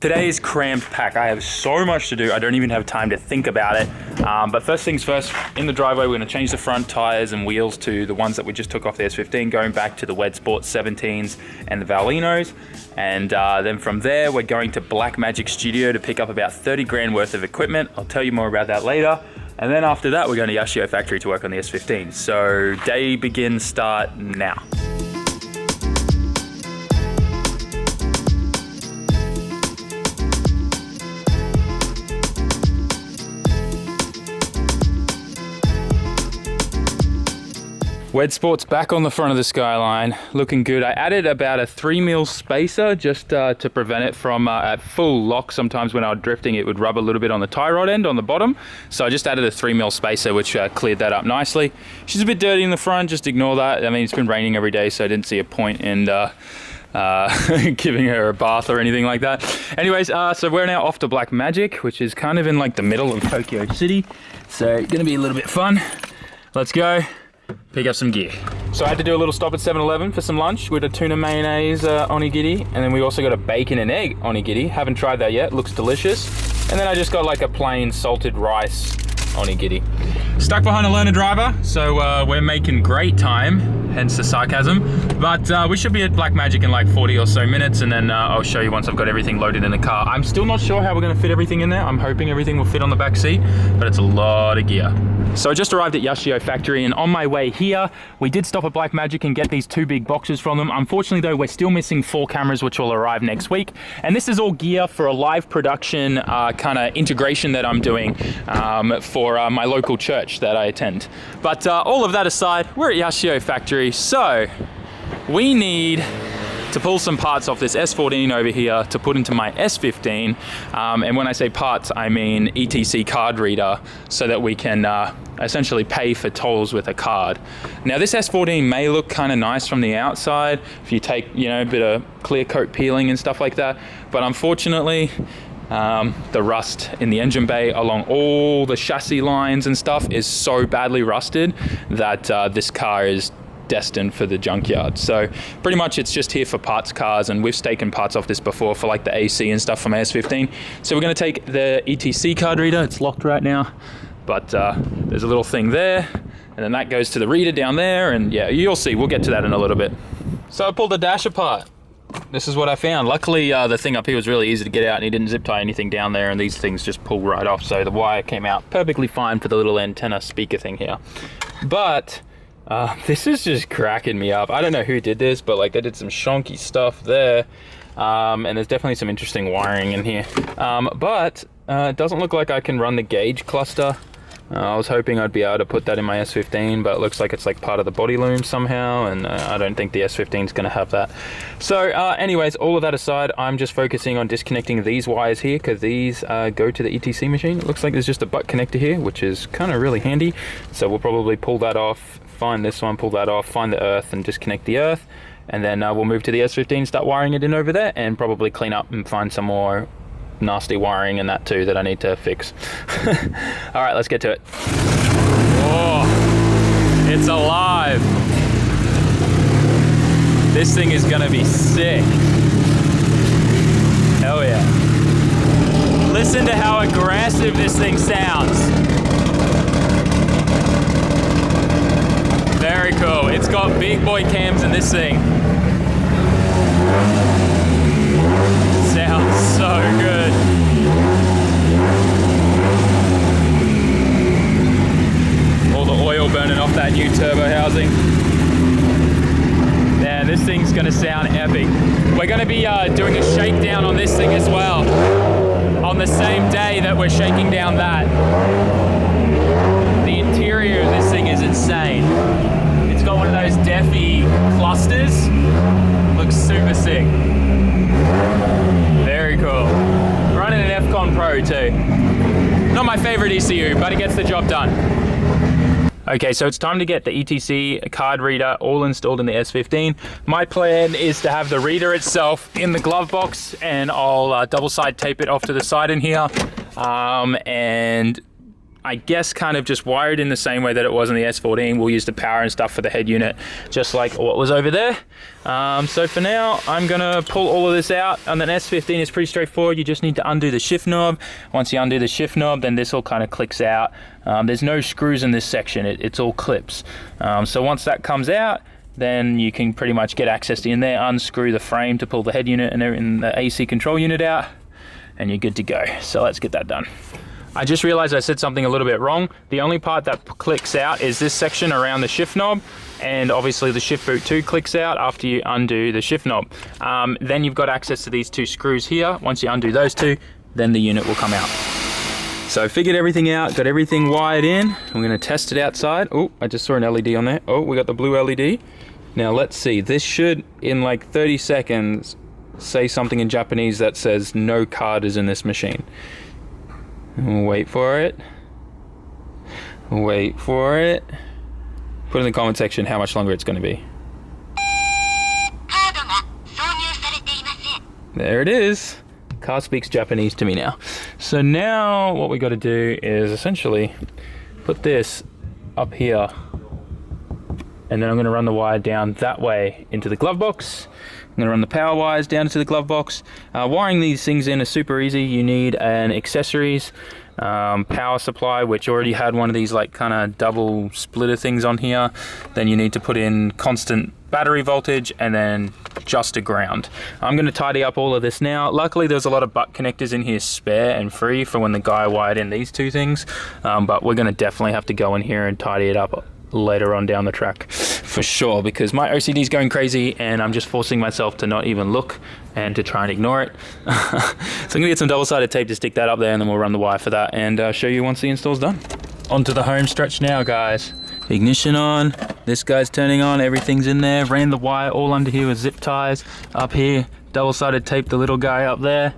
Today is crammed pack. I have so much to do, I don't even have time to think about it. But first things first, in the driveway, we're gonna change the front tires and wheels to the ones that we just took off the S15, going back to the Wed Sport 17s and the Valinos. And then from there, we're going to Black Magic Studio to pick up about 30 grand worth of equipment. I'll tell you more about that later. And then after that, we're going to Yashio Factory to work on the S15. So day begins, start now. Wed Sport's back on the front of the Skyline, looking good. I added about a 3mm spacer just to prevent it from, at full lock, sometimes when I was drifting it would rub a little bit on the tie rod end on the bottom. So I just added a 3mm spacer, which cleared that up nicely. She's a bit dirty in the front, just ignore that. I mean, it's been raining every day, so I didn't see a point in giving her a bath or anything like that. Anyways, so we're now off to Black Magic, which is kind of in like the middle of Tokyo City. So gonna be a little bit fun. Let's go. Pick up some gear. So I had to do a little stop at 7-Eleven for some lunch with a tuna mayonnaise onigiri, and then we also got a bacon and egg onigiri. Haven't tried that yet, looks delicious. And then I just got like a plain salted rice onigiri. Stuck behind a learner driver, so we're making great time, hence the sarcasm. But we should be at Black Magic in like 40 or so minutes, and then I'll show you once I've got everything loaded in the car. I'm still not sure how we're gonna fit everything in there. I'm hoping everything will fit on the back seat, but it's a lot of gear. So I just arrived at Yashio Factory, and on my way here, we did stop at Black Magic and get these 2 big boxes from them. Unfortunately though, we're still missing 4 cameras, which will arrive next week. And this is all gear for a live production kind of integration that I'm doing for my local church that I attend. But all of that aside, we're at Yashio Factory. So we need to pull some parts off this S14 over here to put into my S15. And when I say parts, I mean ETC card reader, so that we can essentially pay for tolls with a card. Now this S14 may look kind of nice from the outside if you take, you know, a bit of clear coat peeling and stuff like that. But unfortunately, the rust in the engine bay along all the chassis lines and stuff is so badly rusted that this car is destined for the junkyard. So pretty much it's just here for parts cars, and we've taken parts off this before for like the AC and stuff from S15. So we're going to take the ETC card reader. It's locked right now, but there's a little thing there, and then that goes to the reader down there, and yeah, you'll see. We'll get to that in a little bit. So I pulled the dash apart. This is what I found. Luckily the thing up here was really easy to get out, and he didn't zip tie anything down there, and these things just pull right off. So the wire came out perfectly fine for the little antenna speaker thing here. But this is just cracking me up. I don't know who did this, but like they did some shonky stuff there. And there's definitely some interesting wiring in here. But it doesn't look like I can run the gauge cluster. I was hoping I'd be able to put that in my S15, but it looks like it's like part of the body loom somehow, and I don't think the S15 is going to have that. So anyways, all of that aside, I'm just focusing on disconnecting these wires here, because these go to the ETC machine. It looks like there's just a butt connector here, which is kind of really handy. So we'll probably pull that off, find this one, pull that off, find the earth and disconnect the earth, and then we'll move to the S15, start wiring it in over there, and probably clean up and find some more nasty wiring and that too that I need to fix. All right, let's get to it. Oh, it's alive. This thing is gonna be sick. Hell yeah. Listen to how aggressive this thing sounds. Very cool. It's got big boy cams in this thing. Sounds so good. All the oil burning off that new turbo housing. Man, this thing's gonna sound epic. We're gonna be doing a shakedown on this thing as well, on the same day that we're shaking down that. The interior of this thing is insane. It's got one of those Defi clusters. Looks super sick. Very cool. Running an FCON Pro too. Not my favorite ECU, but it gets the job done. Okay, so it's time to get the ETC card reader all installed in the S15. My plan is to have the reader itself in the glove box, and I'll double side tape it off to the side in here, and I guess kind of just wired in the same way that it was in the S14. We'll use the power and stuff for the head unit, just like what was over there. So for now, I'm gonna pull all of this out. On an S15, it's pretty straightforward. You just need to undo the shift knob. Once you undo the shift knob, then this all kind of clicks out. There's no screws in this section, it's all clips. So once that comes out, then you can pretty much get access to in there, unscrew the frame to pull the head unit and the AC control unit out, and you're good to go. So let's get that done. I just realized I said something a little bit wrong. The only part that clicks out is this section around the shift knob, and obviously the shift boot too clicks out after you undo the shift knob. Then you've got access to these two screws here. Once you undo those two, then the unit will come out. So I figured everything out, got everything wired in. I'm gonna test it outside. Oh, I just saw an LED on there. Oh, we got the blue LED. Now let's see, this should, in like 30 seconds, say something in Japanese that says no card is in this machine. We'll wait for it. Wait for it. Put in the comment section how much longer it's going to be. There it is. Car speaks Japanese to me now. So now what we got to do is essentially put this up here, and then I'm going to run the wire down that way into the glove box. I'm going to run the power wires down into the glove box. Wiring these things in is super easy. You need an accessories power supply, which already had one of these like kind of double splitter things on here. Then you need to put in constant battery voltage and then just a ground. I'm going to tidy up all of this now. Luckily there's a lot of butt connectors in here spare and free for when the guy wired in these two things, but we're going to definitely have to go in here and tidy it up later on down the track for sure, because my OCD is going crazy and I'm just forcing myself to not even look and to try and ignore it. So I'm gonna get some double-sided tape to stick that up there, and then we'll run the wire for that and show you once the install's done. Onto the home stretch now, guys. Ignition on, this guy's turning on, everything's in there. Ran the wire all under here with zip ties. Up here, double-sided tape the little guy up there,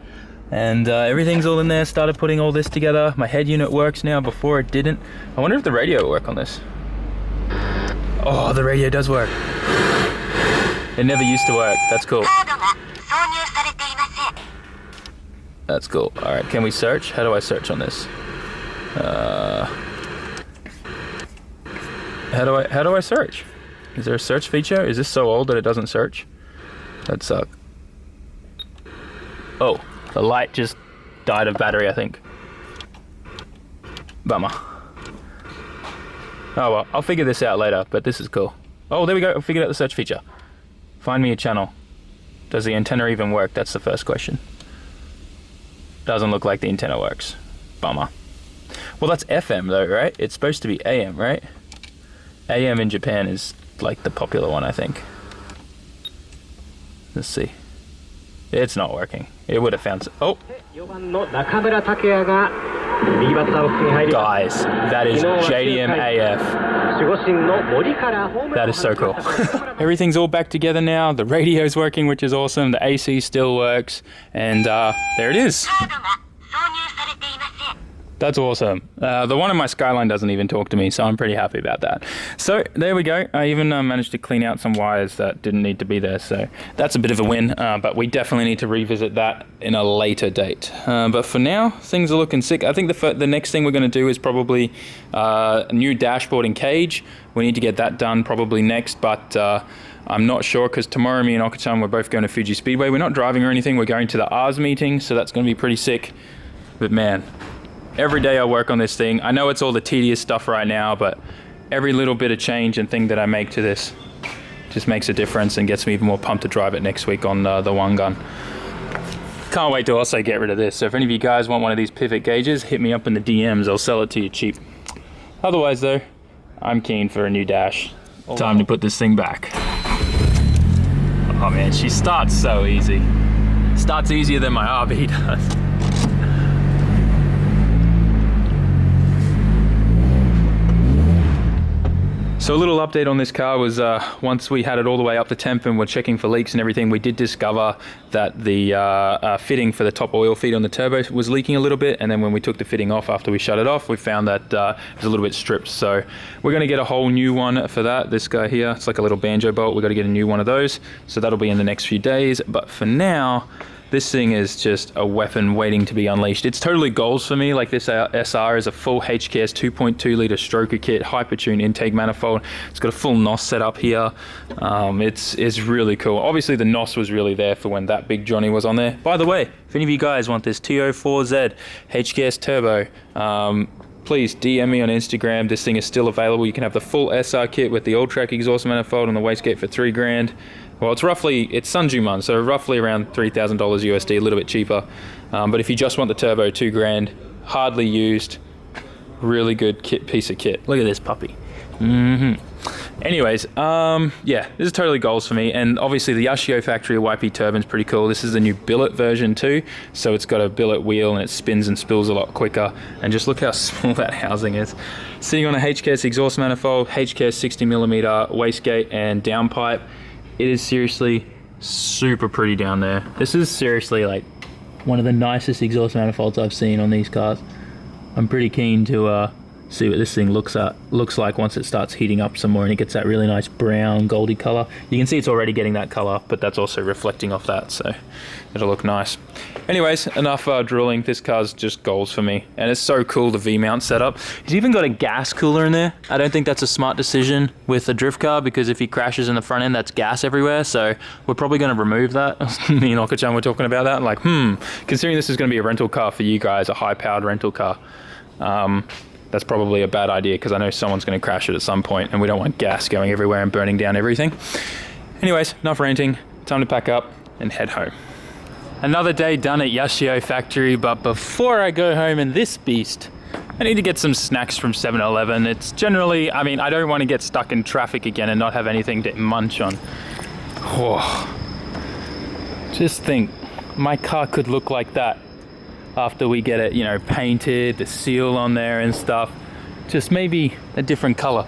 and everything's all in there. Started putting all this together. My head unit works now, before it didn't. I wonder if the radio will work on this. Oh, the radio does work. It never used to work. That's cool. That's cool. All right, can we search? How do I search on this? How do I search? Is there a search feature? Is this so old that it doesn't search? That'd suck. Oh, the light just died of battery, I think. Bummer. Oh well, I'll figure this out later, but this is cool. Oh, there we go, I figured out the search feature. Find me a channel. Does the antenna even work? That's the first question. Doesn't look like the antenna works. Bummer. Well, that's FM though, right? It's supposed to be AM, right? AM in Japan is like the popular one, I think. Let's see. It's not working. It would have found oh! Guys, that is JDM AF. That is so cool. Everything's all back together now. The radio's working, which is awesome. The AC still works. And there it is. That's awesome. The one in my Skyline doesn't even talk to me, so I'm pretty happy about that. So there we go. I even managed to clean out some wires that didn't need to be there, so that's a bit of a win, but we definitely need to revisit that in a later date. But for now, things are looking sick. I think the next thing we're going to do is probably a new dashboard and cage. We need to get that done probably next, but I'm not sure, because tomorrow me and Okachan, we're both going to Fuji Speedway. We're not driving or anything. We're going to the Ars meeting, so that's going to be pretty sick. But man, every day I work on this thing. I know it's all the tedious stuff right now, but every little bit of change and thing that I make to this just makes a difference and gets me even more pumped to drive it next week on the one gun. Can't wait to also get rid of this. So if any of you guys want one of these pivot gauges, hit me up in the DMs. I'll sell it to you cheap. Otherwise though, I'm keen for a new dash. Time to put this thing back. Oh man, she starts so easy. Starts easier than my RB does. So a little update on this car was once we had it all the way up to temp and we're checking for leaks and everything, we did discover that the fitting for the top oil feed on the turbo was leaking a little bit, and then when we took the fitting off after we shut it off, we found that it was a little bit stripped. So we're going to get a whole new one for that. This guy here, it's like a little banjo bolt. We've got to get a new one of those, so that'll be in the next few days. But for now, This thing is just a weapon waiting to be unleashed. It's totally goals for me. Like this SR is a full Hks 2.2 liter stroker kit, hypertune intake manifold. It's got a full NOS setup here. It's really cool. Obviously the NOS was really there for when that big Johnny was on there. By the way, if any of you guys want this TO4Z Hks turbo, please DM me on Instagram. This thing is still available. You can have the full SR kit with the all-track exhaust manifold and the wastegate for $3,000. Well, it's Sunjuman, so roughly around $3,000 USD, a little bit cheaper. But if you just want the turbo, $2,000, hardly used, really good piece of kit. Look at this puppy. Anyways, yeah, this is totally goals for me. And obviously the Yashio Factory YP Turbine is pretty cool. This is the new billet version too. So it's got a billet wheel and it spins and spills a lot quicker. And just look how small that housing is. Sitting on a Hks exhaust manifold, Hks 60mm wastegate and downpipe. It is seriously super pretty down there. This is seriously like one of the nicest exhaust manifolds I've seen on these cars. I'm pretty keen to see what this thing looks like once it starts heating up some more and it gets that really nice brown goldy color. You can see it's already getting that color, but that's also reflecting off that, so it'll look nice. Anyways, enough drilling. This car's just goals for me, and it's so cool, the V-mount setup. He's even got a gas cooler in there. I don't think that's a smart decision with a drift car, because if he crashes in the front end, that's gas everywhere, so we're probably going to remove that. Me and Okachan were talking about that, like, considering this is going to be a rental car for you guys, a high-powered rental car, that's probably a bad idea, because I know someone's going to crash it at some point and we don't want gas going everywhere and burning down everything. Anyways, enough ranting. Time to pack up and head home. Another day done at Yashio Factory, but before I go home in this beast, I need to get some snacks from 7-Eleven. It's generally, I mean, I don't want to get stuck in traffic again and not have anything to munch on. Oh, just think, my car could look like that after we get it, you know, painted, the seal on there and stuff. Just maybe a different color.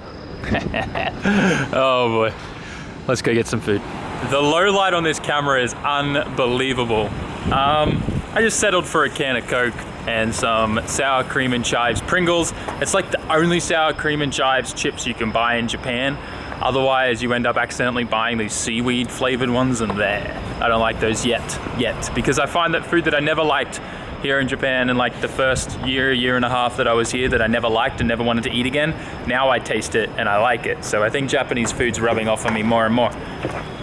Oh boy, let's go get some food. The low light on this camera is unbelievable. I just settled for a can of Coke and some sour cream and chives Pringles. It's like the only sour cream and chives chips you can buy in Japan. Otherwise, you end up accidentally buying these seaweed flavored ones, and I don't like those yet, because I find that food that I never liked here in Japan in like the first year and a half that I was here, that I never liked and never wanted to eat again, now I taste it and I like it. So I think Japanese food's rubbing off on me more and more.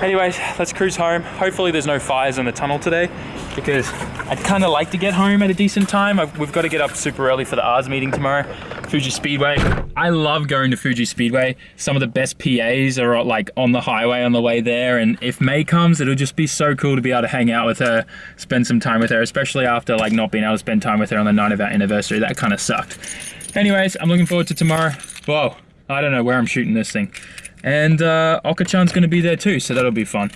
Anyways, let's cruise home. Hopefully there's no fires in the tunnel today, because I'd kind of like to get home at a decent time. We've got to get up super early for the R's meeting tomorrow. Fuji Speedway. I love going to Fuji Speedway. Some of the best PAs are like on the highway on the way there, and if May comes, it'll just be so cool to be able to hang out with her, spend some time with her, especially after like not being able to spend time with her on the night of our anniversary. That kind of sucked. Anyways, I'm looking forward to tomorrow. Whoa, I don't know where I'm shooting this thing. And Okachan's gonna be there too, so that'll be fun.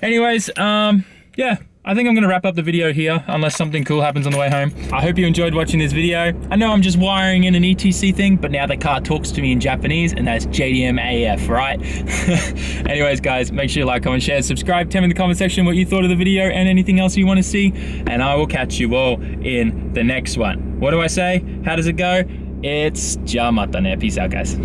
Anyways, yeah, I think I'm gonna wrap up the video here, unless something cool happens on the way home. I hope you enjoyed watching this video. I know I'm just wiring in an ETC thing, but now the car talks to me in Japanese, and that's JDM AF, right? Anyways, guys, make sure you like, comment, share, subscribe. Tell me in the comment section what you thought of the video and anything else you wanna see, and I will catch you all in the next one. What do I say? How does it go? It's ja mata ne. Peace out, guys.